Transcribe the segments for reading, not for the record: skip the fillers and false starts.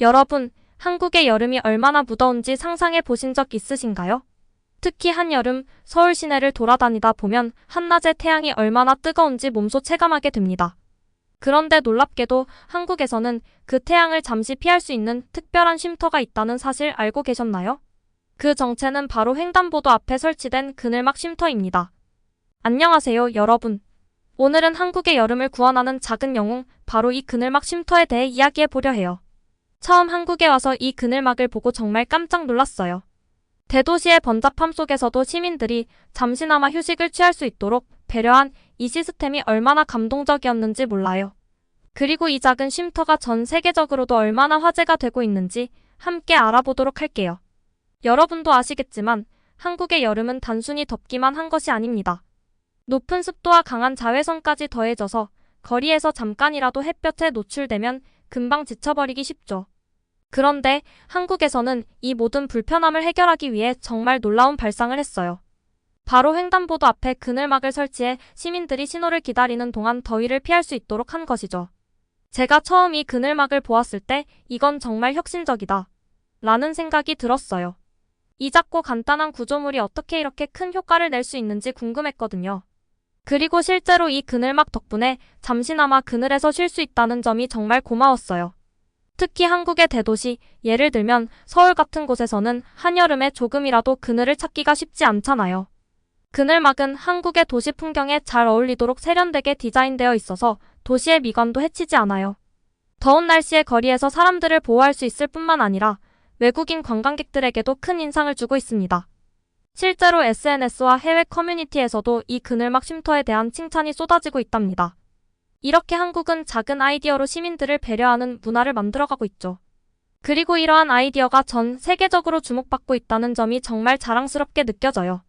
여러분, 한국의 여름이 얼마나 무더운지 상상해 보신 적 있으신가요? 특히 한여름 서울 시내를 돌아다니다 보면 한낮의 태양이 얼마나 뜨거운지 몸소 체감하게 됩니다. 그런데 놀랍게도 한국에서는 그 태양을 잠시 피할 수 있는 특별한 쉼터가 있다는 사실 알고 계셨나요? 그 정체는 바로 횡단보도 앞에 설치된 그늘막 쉼터입니다. 안녕하세요, 여러분. 오늘은 한국의 여름을 구원하는 작은 영웅, 바로 이 그늘막 쉼터에 대해 이야기해 보려 해요. 처음 한국에 와서 이 그늘막을 보고 정말 깜짝 놀랐어요. 대도시의 번잡함 속에서도 시민들이 잠시나마 휴식을 취할 수 있도록 배려한 이 시스템이 얼마나 감동적이었는지 몰라요. 그리고 이 작은 쉼터가 전 세계적으로도 얼마나 화제가 되고 있는지 함께 알아보도록 할게요. 여러분도 아시겠지만 한국의 여름은 단순히 덥기만 한 것이 아닙니다. 높은 습도와 강한 자외선까지 더해져서 거리에서 잠깐이라도 햇볕에 노출되면 금방 지쳐버리기 쉽죠. 그런데 한국에서는 이 모든 불편함을 해결하기 위해 정말 놀라운 발상을 했어요. 바로 횡단보도 앞에 그늘막을 설치해 시민들이 신호를 기다리는 동안 더위를 피할 수 있도록 한 것이죠. 제가 처음 이 그늘막을 보았을 때 이건 정말 혁신적이다 라는 생각이 들었어요. 이 작고 간단한 구조물이 어떻게 이렇게 큰 효과를 낼 수 있는지 궁금했거든요. 그리고 실제로 이 그늘막 덕분에 잠시나마 그늘에서 쉴 수 있다는 점이 정말 고마웠어요. 특히 한국의 대도시, 예를 들면 서울 같은 곳에서는 한여름에 조금이라도 그늘을 찾기가 쉽지 않잖아요. 그늘막은 한국의 도시 풍경에 잘 어울리도록 세련되게 디자인되어 있어서 도시의 미관도 해치지 않아요. 더운 날씨에 거리에서 사람들을 보호할 수 있을 뿐만 아니라 외국인 관광객들에게도 큰 인상을 주고 있습니다. 실제로 SNS와 해외 커뮤니티에서도 이 그늘막 쉼터에 대한 칭찬이 쏟아지고 있답니다. 이렇게 한국은 작은 아이디어로 시민들을 배려하는 문화를 만들어가고 있죠. 그리고 이러한 아이디어가 전 세계적으로 주목받고 있다는 점이 정말 자랑스럽게 느껴져요.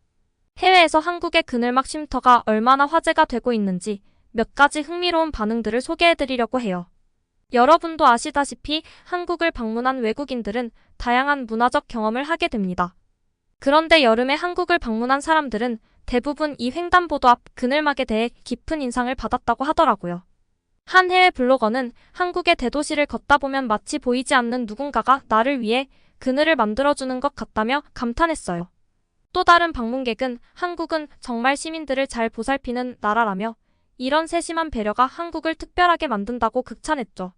해외에서 한국의 그늘막 쉼터가 얼마나 화제가 되고 있는지 몇 가지 흥미로운 반응들을 소개해드리려고 해요. 여러분도 아시다시피 한국을 방문한 외국인들은 다양한 문화적 경험을 하게 됩니다. 그런데 여름에 한국을 방문한 사람들은 대부분 이 횡단보도 앞 그늘막에 대해 깊은 인상을 받았다고 하더라고요. 한 해외 블로거는 한국의 대도시를 걷다 보면 마치 보이지 않는 누군가가 나를 위해 그늘을 만들어주는 것 같다며 감탄했어요. 또 다른 방문객은 한국은 정말 시민들을 잘 보살피는 나라라며 이런 세심한 배려가 한국을 특별하게 만든다고 극찬했죠.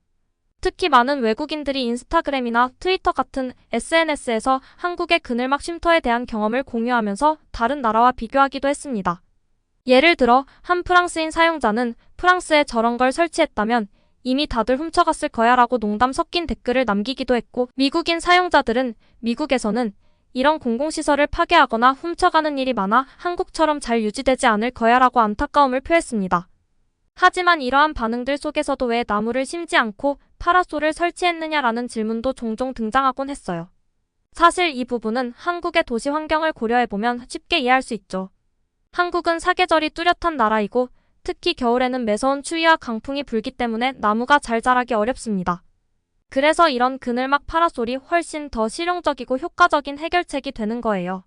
특히 많은 외국인들이 인스타그램이나 트위터 같은 SNS에서 한국의 그늘막 쉼터에 대한 경험을 공유하면서 다른 나라와 비교하기도 했습니다. 예를 들어 한 프랑스인 사용자는 프랑스에 저런 걸 설치했다면 이미 다들 훔쳐갔을 거야 라고 농담 섞인 댓글을 남기기도 했고, 미국인 사용자들은 미국에서는 이런 공공시설을 파괴하거나 훔쳐가는 일이 많아 한국처럼 잘 유지되지 않을 거야 라고 안타까움을 표했습니다. 하지만 이러한 반응들 속에서도 왜 나무를 심지 않고 파라솔을 설치했느냐라는 질문도 종종 등장하곤 했어요. 사실 이 부분은 한국의 도시 환경을 고려해보면 쉽게 이해할 수 있죠. 한국은 사계절이 뚜렷한 나라이고 특히 겨울에는 매서운 추위와 강풍이 불기 때문에 나무가 잘 자라기 어렵습니다. 그래서 이런 그늘막 파라솔이 훨씬 더 실용적이고 효과적인 해결책이 되는 거예요.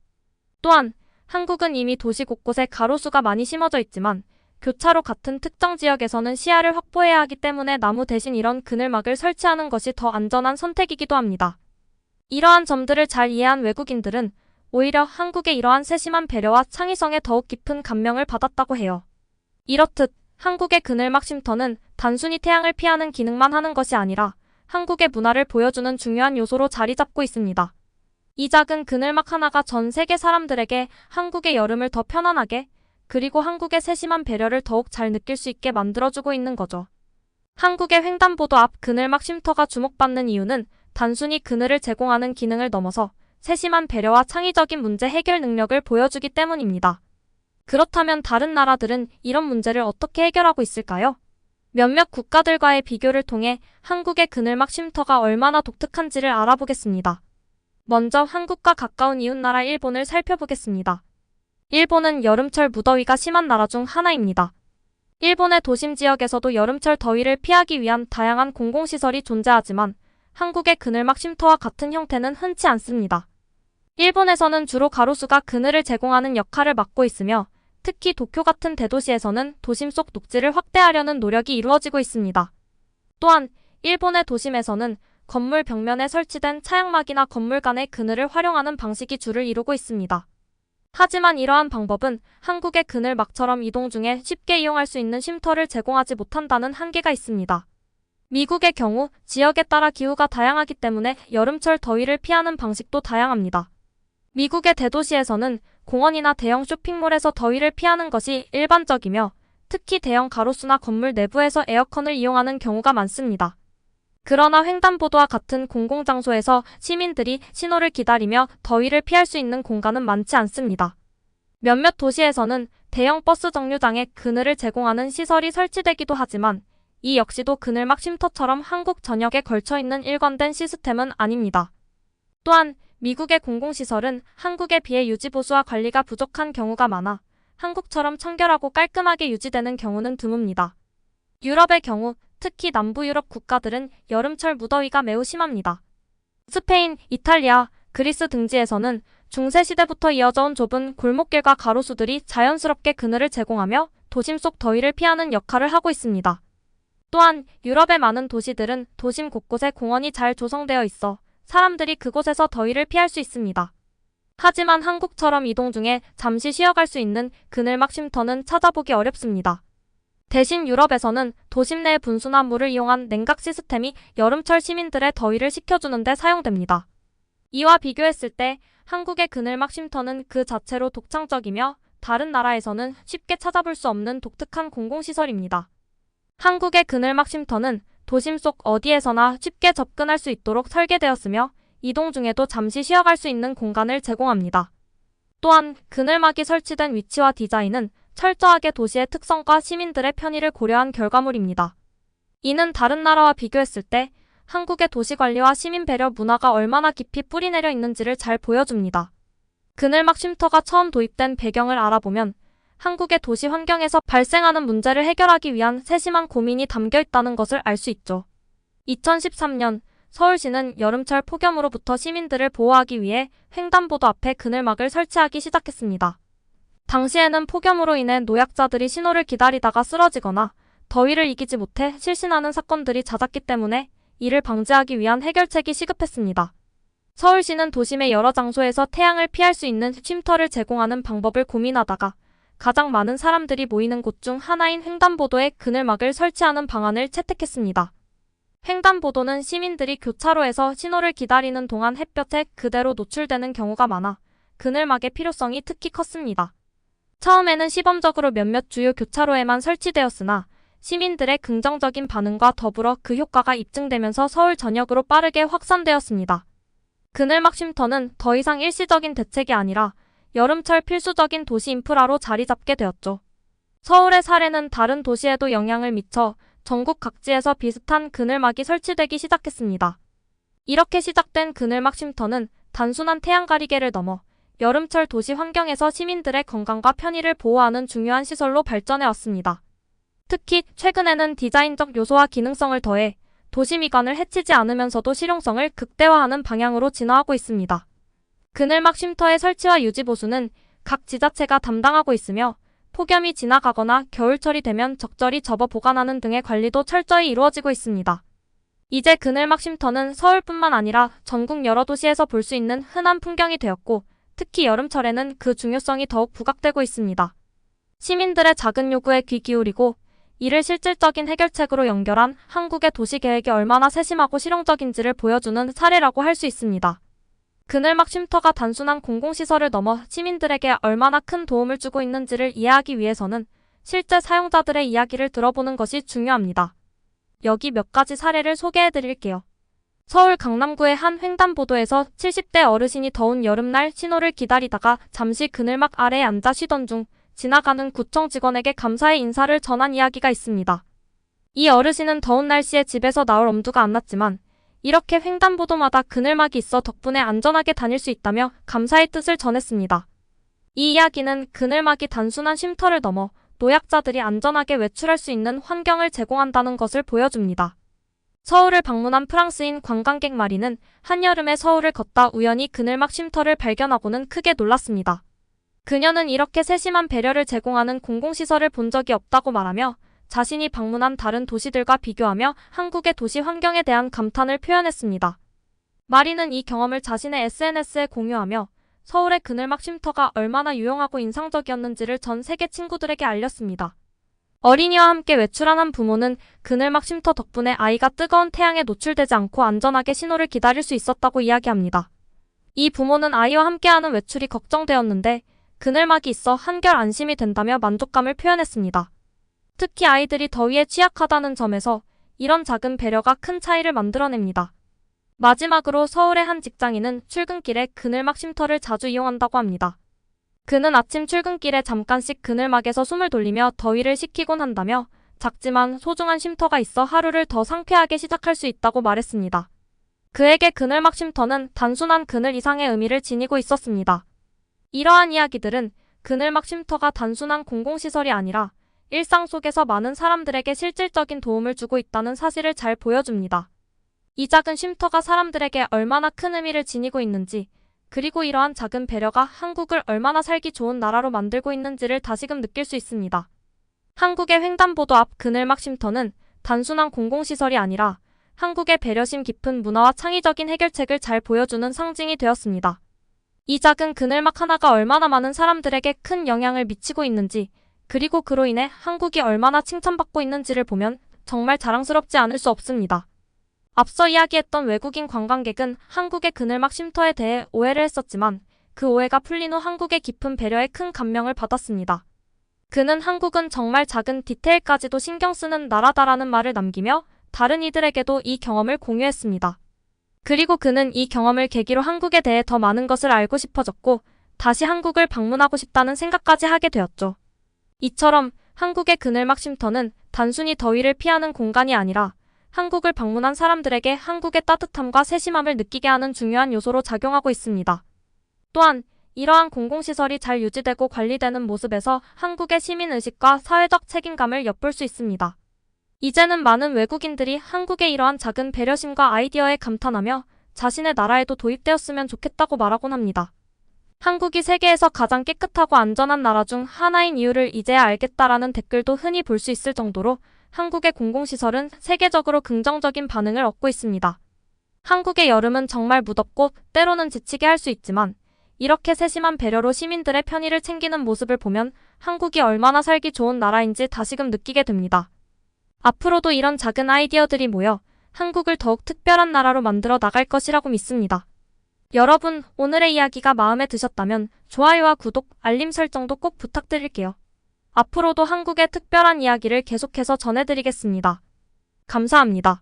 또한 한국은 이미 도시 곳곳에 가로수가 많이 심어져 있지만 교차로 같은 특정 지역에서는 시야를 확보해야 하기 때문에 나무 대신 이런 그늘막을 설치하는 것이 더 안전한 선택이기도 합니다. 이러한 점들을 잘 이해한 외국인들은 오히려 한국의 이러한 세심한 배려와 창의성에 더욱 깊은 감명을 받았다고 해요. 이렇듯 한국의 그늘막 쉼터는 단순히 태양을 피하는 기능만 하는 것이 아니라 한국의 문화를 보여주는 중요한 요소로 자리 잡고 있습니다. 이 작은 그늘막 하나가 전 세계 사람들에게 한국의 여름을 더 편안하게, 그리고 한국의 세심한 배려를 더욱 잘 느낄 수 있게 만들어주고 있는 거죠. 한국의 횡단보도 앞 그늘막 쉼터가 주목받는 이유는 단순히 그늘을 제공하는 기능을 넘어서 세심한 배려와 창의적인 문제 해결 능력을 보여주기 때문입니다. 그렇다면 다른 나라들은 이런 문제를 어떻게 해결하고 있을까요? 몇몇 국가들과의 비교를 통해 한국의 그늘막 쉼터가 얼마나 독특한지를 알아보겠습니다. 먼저 한국과 가까운 이웃나라 일본을 살펴보겠습니다. 일본은 여름철 무더위가 심한 나라 중 하나입니다. 일본의 도심 지역에서도 여름철 더위를 피하기 위한 다양한 공공시설이 존재하지만 한국의 그늘막 쉼터와 같은 형태는 흔치 않습니다. 일본에서는 주로 가로수가 그늘을 제공하는 역할을 맡고 있으며 특히 도쿄 같은 대도시에서는 도심 속 녹지를 확대하려는 노력이 이루어지고 있습니다. 또한 일본의 도심에서는 건물 벽면에 설치된 차양막이나 건물 간의 그늘을 활용하는 방식이 주를 이루고 있습니다. 하지만 이러한 방법은 한국의 그늘막처럼 이동 중에 쉽게 이용할 수 있는 쉼터를 제공하지 못한다는 한계가 있습니다. 미국의 경우 지역에 따라 기후가 다양하기 때문에 여름철 더위를 피하는 방식도 다양합니다. 미국의 대도시에서는 공원이나 대형 쇼핑몰에서 더위를 피하는 것이 일반적이며 특히 대형 가로수나 건물 내부에서 에어컨을 이용하는 경우가 많습니다. 그러나 횡단보도와 같은 공공장소에서 시민들이 신호를 기다리며 더위를 피할 수 있는 공간은 많지 않습니다. 몇몇 도시에서는 대형 버스 정류장에 그늘을 제공하는 시설이 설치되기도 하지만 이 역시도 그늘막 쉼터처럼 한국 전역에 걸쳐 있는 일관된 시스템은 아닙니다. 또한 미국의 공공시설은 한국에 비해 유지보수와 관리가 부족한 경우가 많아 한국처럼 청결하고 깔끔하게 유지되는 경우는 드뭅니다. 유럽의 경우 특히 남부 유럽 국가들은 여름철 무더위가 매우 심합니다. 스페인, 이탈리아, 그리스 등지에서는 중세시대부터 이어져 온 좁은 골목길과 가로수들이 자연스럽게 그늘을 제공하며 도심 속 더위를 피하는 역할을 하고 있습니다. 또한 유럽의 많은 도시들은 도심 곳곳에 공원이 잘 조성되어 있어 사람들이 그곳에서 더위를 피할 수 있습니다. 하지만 한국처럼 이동 중에 잠시 쉬어갈 수 있는 그늘막 쉼터는 찾아보기 어렵습니다. 대신 유럽에서는 도심 내의 분수나 물을 이용한 냉각 시스템이 여름철 시민들의 더위를 식혀주는 데 사용됩니다. 이와 비교했을 때 한국의 그늘막 쉼터는 그 자체로 독창적이며 다른 나라에서는 쉽게 찾아볼 수 없는 독특한 공공시설입니다. 한국의 그늘막 쉼터는 도심 속 어디에서나 쉽게 접근할 수 있도록 설계되었으며 이동 중에도 잠시 쉬어갈 수 있는 공간을 제공합니다. 또한 그늘막이 설치된 위치와 디자인은 철저하게 도시의 특성과 시민들의 편의를 고려한 결과물입니다. 이는 다른 나라와 비교했을 때 한국의 도시관리와 시민 배려 문화가 얼마나 깊이 뿌리내려 있는지를 잘 보여줍니다. 그늘막 쉼터가 처음 도입된 배경을 알아보면 한국의 도시 환경에서 발생하는 문제를 해결하기 위한 세심한 고민이 담겨 있다는 것을 알 수 있죠. 2013년 서울시는 여름철 폭염으로부터 시민들을 보호하기 위해 횡단보도 앞에 그늘막을 설치하기 시작했습니다. 당시에는 폭염으로 인해 노약자들이 신호를 기다리다가 쓰러지거나 더위를 이기지 못해 실신하는 사건들이 잦았기 때문에 이를 방지하기 위한 해결책이 시급했습니다. 서울시는 도심의 여러 장소에서 태양을 피할 수 있는 쉼터를 제공하는 방법을 고민하다가 가장 많은 사람들이 모이는 곳 중 하나인 횡단보도에 그늘막을 설치하는 방안을 채택했습니다. 횡단보도는 시민들이 교차로에서 신호를 기다리는 동안 햇볕에 그대로 노출되는 경우가 많아 그늘막의 필요성이 특히 컸습니다. 처음에는 시범적으로 몇몇 주요 교차로에만 설치되었으나 시민들의 긍정적인 반응과 더불어 그 효과가 입증되면서 서울 전역으로 빠르게 확산되었습니다. 그늘막 쉼터는 더 이상 일시적인 대책이 아니라 여름철 필수적인 도시 인프라로 자리 잡게 되었죠. 서울의 사례는 다른 도시에도 영향을 미쳐 전국 각지에서 비슷한 그늘막이 설치되기 시작했습니다. 이렇게 시작된 그늘막 쉼터는 단순한 태양 가리개를 넘어 여름철 도시 환경에서 시민들의 건강과 편의를 보호하는 중요한 시설로 발전해 왔습니다. 특히 최근에는 디자인적 요소와 기능성을 더해 도시 미관을 해치지 않으면서도 실용성을 극대화하는 방향으로 진화하고 있습니다. 그늘막 쉼터의 설치와 유지 보수는 각 지자체가 담당하고 있으며 폭염이 지나가거나 겨울철이 되면 적절히 접어 보관하는 등의 관리도 철저히 이루어지고 있습니다. 이제 그늘막 쉼터는 서울뿐만 아니라 전국 여러 도시에서 볼 수 있는 흔한 풍경이 되었고 특히 여름철에는 그 중요성이 더욱 부각되고 있습니다. 시민들의 작은 요구에 귀 기울이고 이를 실질적인 해결책으로 연결한 한국의 도시계획이 얼마나 세심하고 실용적인지를 보여주는 사례라고 할 수 있습니다. 그늘막 쉼터가 단순한 공공시설을 넘어 시민들에게 얼마나 큰 도움을 주고 있는지를 이해하기 위해서는 실제 사용자들의 이야기를 들어보는 것이 중요합니다. 여기 몇 가지 사례를 소개해드릴게요. 서울 강남구의 한 횡단보도에서 70대 어르신이 더운 여름날 신호를 기다리다가 잠시 그늘막 아래에 앉아 쉬던 중 지나가는 구청 직원에게 감사의 인사를 전한 이야기가 있습니다. 이 어르신은 더운 날씨에 집에서 나올 엄두가 안 났지만 이렇게 횡단보도마다 그늘막이 있어 덕분에 안전하게 다닐 수 있다며 감사의 뜻을 전했습니다. 이 이야기는 그늘막이 단순한 쉼터를 넘어 노약자들이 안전하게 외출할 수 있는 환경을 제공한다는 것을 보여줍니다. 서울을 방문한 프랑스인 관광객 마리는 한여름에 서울을 걷다 우연히 그늘막 쉼터를 발견하고는 크게 놀랐습니다. 그녀는 이렇게 세심한 배려를 제공하는 공공시설을 본 적이 없다고 말하며 자신이 방문한 다른 도시들과 비교하며 한국의 도시 환경에 대한 감탄을 표현했습니다. 마리는 이 경험을 자신의 SNS에 공유하며 서울의 그늘막 쉼터가 얼마나 유용하고 인상적이었는지를 전 세계 친구들에게 알렸습니다. 어린이와 함께 외출한 한 부모는 그늘막 쉼터 덕분에 아이가 뜨거운 태양에 노출되지 않고 안전하게 신호를 기다릴 수 있었다고 이야기합니다. 이 부모는 아이와 함께하는 외출이 걱정되었는데 그늘막이 있어 한결 안심이 된다며 만족감을 표현했습니다. 특히 아이들이 더위에 취약하다는 점에서 이런 작은 배려가 큰 차이를 만들어냅니다. 마지막으로 서울의 한 직장인은 출근길에 그늘막 쉼터를 자주 이용한다고 합니다. 그는 아침 출근길에 잠깐씩 그늘막에서 숨을 돌리며 더위를 식히곤 한다며 작지만 소중한 쉼터가 있어 하루를 더 상쾌하게 시작할 수 있다고 말했습니다. 그에게 그늘막 쉼터는 단순한 그늘 이상의 의미를 지니고 있었습니다. 이러한 이야기들은 그늘막 쉼터가 단순한 공공시설이 아니라 일상 속에서 많은 사람들에게 실질적인 도움을 주고 있다는 사실을 잘 보여줍니다. 이 작은 쉼터가 사람들에게 얼마나 큰 의미를 지니고 있는지, 그리고 이러한 작은 배려가 한국을 얼마나 살기 좋은 나라로 만들고 있는지를 다시금 느낄 수 있습니다. 한국의 횡단보도 앞 그늘막 쉼터는 단순한 공공시설이 아니라 한국의 배려심 깊은 문화와 창의적인 해결책을 잘 보여주는 상징이 되었습니다. 이 작은 그늘막 하나가 얼마나 많은 사람들에게 큰 영향을 미치고 있는지, 그리고 그로 인해 한국이 얼마나 칭찬받고 있는지를 보면 정말 자랑스럽지 않을 수 없습니다. 앞서 이야기했던 외국인 관광객은 한국의 그늘막 쉼터에 대해 오해를 했었지만 그 오해가 풀린 후 한국의 깊은 배려에 큰 감명을 받았습니다. 그는 한국은 정말 작은 디테일까지도 신경 쓰는 나라다라는 말을 남기며 다른 이들에게도 이 경험을 공유했습니다. 그리고 그는 이 경험을 계기로 한국에 대해 더 많은 것을 알고 싶어졌고 다시 한국을 방문하고 싶다는 생각까지 하게 되었죠. 이처럼 한국의 그늘막 쉼터는 단순히 더위를 피하는 공간이 아니라 한국을 방문한 사람들에게 한국의 따뜻함과 세심함을 느끼게 하는 중요한 요소로 작용하고 있습니다. 또한 이러한 공공시설이 잘 유지되고 관리되는 모습에서 한국의 시민의식과 사회적 책임감을 엿볼 수 있습니다. 이제는 많은 외국인들이 한국의 이러한 작은 배려심과 아이디어에 감탄하며 자신의 나라에도 도입되었으면 좋겠다고 말하곤 합니다. 한국이 세계에서 가장 깨끗하고 안전한 나라 중 하나인 이유를 이제야 알겠다라는 댓글도 흔히 볼 수 있을 정도로 한국의 공공시설은 세계적으로 긍정적인 반응을 얻고 있습니다. 한국의 여름은 정말 무덥고 때로는 지치게 할 수 있지만 이렇게 세심한 배려로 시민들의 편의를 챙기는 모습을 보면 한국이 얼마나 살기 좋은 나라인지 다시금 느끼게 됩니다. 앞으로도 이런 작은 아이디어들이 모여 한국을 더욱 특별한 나라로 만들어 나갈 것이라고 믿습니다. 여러분, 오늘의 이야기가 마음에 드셨다면 좋아요와 구독, 알림 설정도 꼭 부탁드릴게요. 앞으로도 한국의 특별한 이야기를 계속해서 전해드리겠습니다. 감사합니다.